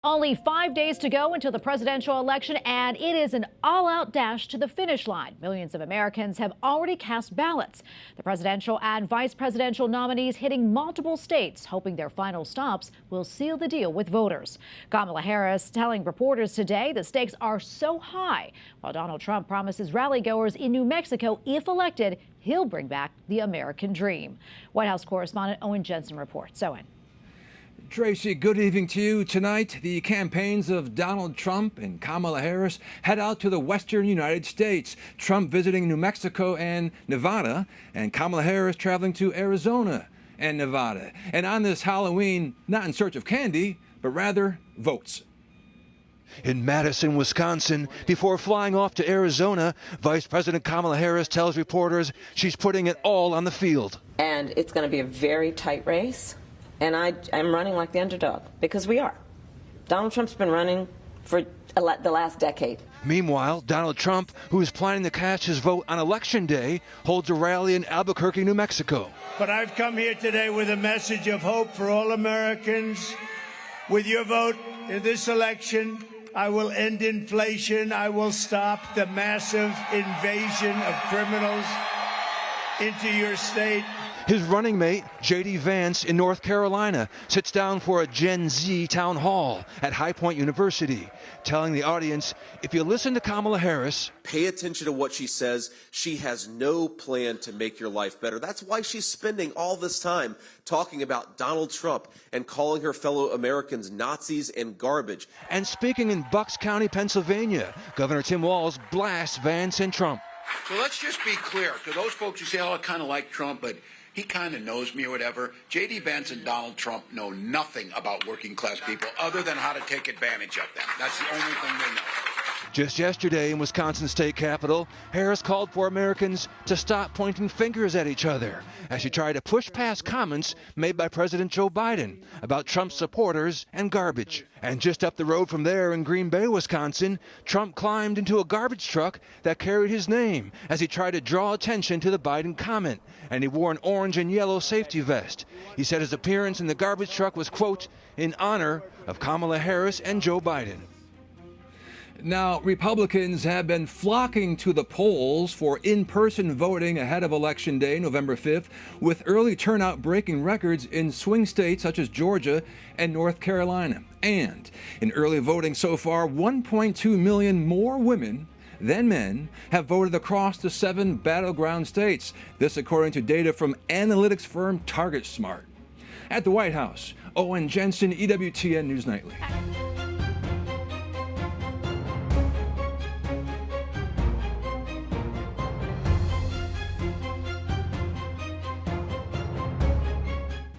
Only 5 days to go until the presidential election, and it is an all-out dash to the finish line. Millions of Americans have already cast ballots. The presidential and vice presidential nominees hitting multiple states, hoping their final stops will seal the deal with voters. Kamala Harris telling reporters today the stakes are so high, while Donald Trump promises rally-goers in New Mexico, if elected, he'll bring back the American dream. White House Correspondent Owen Jensen reports. Owen. Tracy, good evening to you. Tonight, the campaigns of Donald Trump and Kamala Harris head out to the western United States. Trump visiting New Mexico and Nevada, and Kamala Harris traveling to Arizona and Nevada. And on this Halloween, not in search of candy, but rather votes. In Madison, Wisconsin, before flying off to Arizona, Vice President Kamala Harris tells reporters she's putting it all on the field. And it's going to be a very tight race. And I'm running like the underdog, because we are. Donald Trump's been running for the last decade. Meanwhile, Donald Trump, who is planning to cast his vote on Election Day, holds a rally in Albuquerque, New Mexico. But I've come here today with a message of hope for all Americans. With your vote in this election, I will end inflation. I will stop the massive invasion of criminals into your state. His running mate, J.D. Vance, in North Carolina, sits down for a Gen Z town hall at High Point University, telling the audience, if you listen to Kamala Harris, pay attention to what she says. She has no plan to make your life better. That's why she's spending all this time talking about Donald Trump and calling her fellow Americans Nazis and garbage. And speaking in Bucks County, Pennsylvania, Governor Tim Walz blasts Vance and Trump. So let's just be clear to those folks who say, oh, I kind of like Trump, but he kind of knows me or whatever. J.D. Vance and Donald Trump know nothing about working class people other than how to take advantage of them. That's the only thing they know. Just yesterday in Wisconsin state capitol, Harris called for Americans to stop pointing fingers at each other as she tried to push past comments made by President Joe Biden about Trump's supporters and garbage. And just up the road from there in Green Bay, Wisconsin, Trump climbed into a garbage truck that carried his name as he tried to draw attention to the Biden comment, and he wore an orange and yellow safety vest. He said his appearance in the garbage truck was, quote, in honor of Kamala Harris and Joe Biden. Now, Republicans have been flocking to the polls for in-person voting ahead of Election Day, November 5th, with early turnout breaking records in swing states such as Georgia and North Carolina. And in early voting so far, 1.2 million more women than men have voted across the 7 battleground states. This according to data from analytics firm TargetSmart. At the White House, Owen Jensen, EWTN News Nightly.